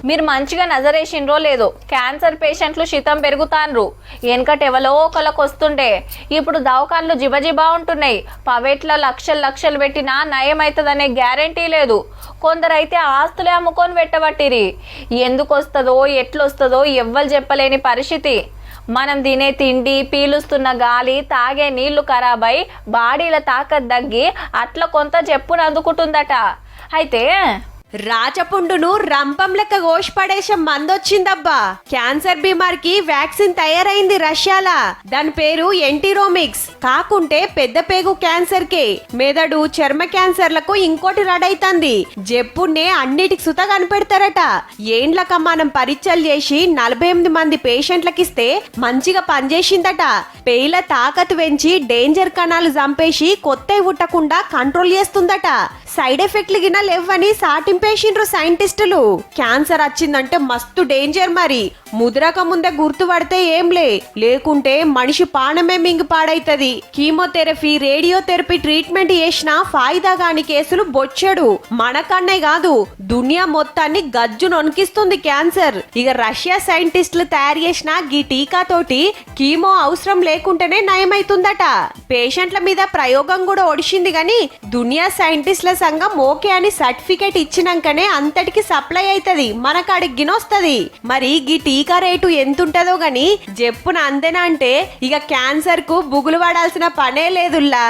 మీరు మంచిగా నజరేసిండ్రో లేదో క్యాన్సర్ పేషెంట్లు శితం పెరుగుతాన్రు. వెనకట ఎవలో ఒకళ్ళకి వస్తుండే, ఇప్పుడు దవాఖాన్లు జిబజిబా ఉంటున్నాయి. ప్రైవేట్ల లక్షలు పెట్టినా నయం అవుతుందనే గ్యారంటీ లేదు. కొందరైతే ఆస్తులే అమ్ముకొని పెట్టబట్టిరి. ఎందుకు వస్తుందో ఎట్లొస్తుందో ఎవ్వరు చెప్పలేని పరిస్థితి. మనం తినే తిండి, పీలుస్తున్న గాలి, తాగే నీళ్లు ఖరాబై బాడీల తాకత్ తగ్గి అట్లా కొంత చెప్పును అందుకుంటుందట. అయితే రాచపుండును రంపం లెక్క కోసి పడేసే మందొచ్చిందబ్బా. క్యాన్సర్ బీమార్కి వ్యాక్సిన్ తయారైంది రష్యాలా. దాని పేరు ఎంటీరోమిక్స్. కాకుంటే పెద్ద పేగు క్యాన్సర్ కే, మెదడు, చర్మ క్యాన్సర్లకు ఇంకోటి రడైతంది. జప్పునే అన్నిటికి సుత కనిపెడతారట. ఏండ్లక మనం పరీక్షలు చేసి 48 మంది పేషెంట్లకిస్తే మంచిగా పనిచేసిందట. పేయిల తాకత్ పెంచి డేంజర్ కణాలు చంపేసి కొత్తవి పుట్టకుండా కంట్రోల్ చేస్తుందట. సైడ్ ఎఫెక్ట్లు గిన లేవని సాటింపేసిండ్రు సైంటిస్టులు. క్యాన్సర్ వచ్చిందంటే మస్తు డేంజర్ మరి. ముద్రక ముందే గుర్తుపడితే ఏంలే, లేకుంటే మనిషి పానమే మింగి పాడైతది. కీమోథెరపీ, రేడియోథెరపీ ట్రీట్మెంట్ చేసిన ఫాయిదా గాని కేసులు బొచ్చెడు. మనకన్నే కాదు దునియా మొత్తాన్ని గజ్జు నొనికిస్తుంది క్యాన్సర్. ఇక రష్యా సైంటిస్టులు తయారు చేసిన గీ టీకా తోటి కీమో అవసరం లేకుంటేనే నయమైతుందట. పేషెంట్ల మీద ప్రయోగం కూడా ఒడిచింది గాని దునియా సైంటిస్టుల సంఘం ఓకే అని సర్టిఫికేట్ ఇచ్చినాకనే అంతటికి సప్లై అవుతుంది, మనకు అడిగినొస్తుంది. మరి గీ టీకా రేటు ఎంతుంటదో గాని జప్పున అందేనా అంటే ఇక క్యాన్సర్ కు బుగులు పడాల్సిన పనే లేదుల్లా.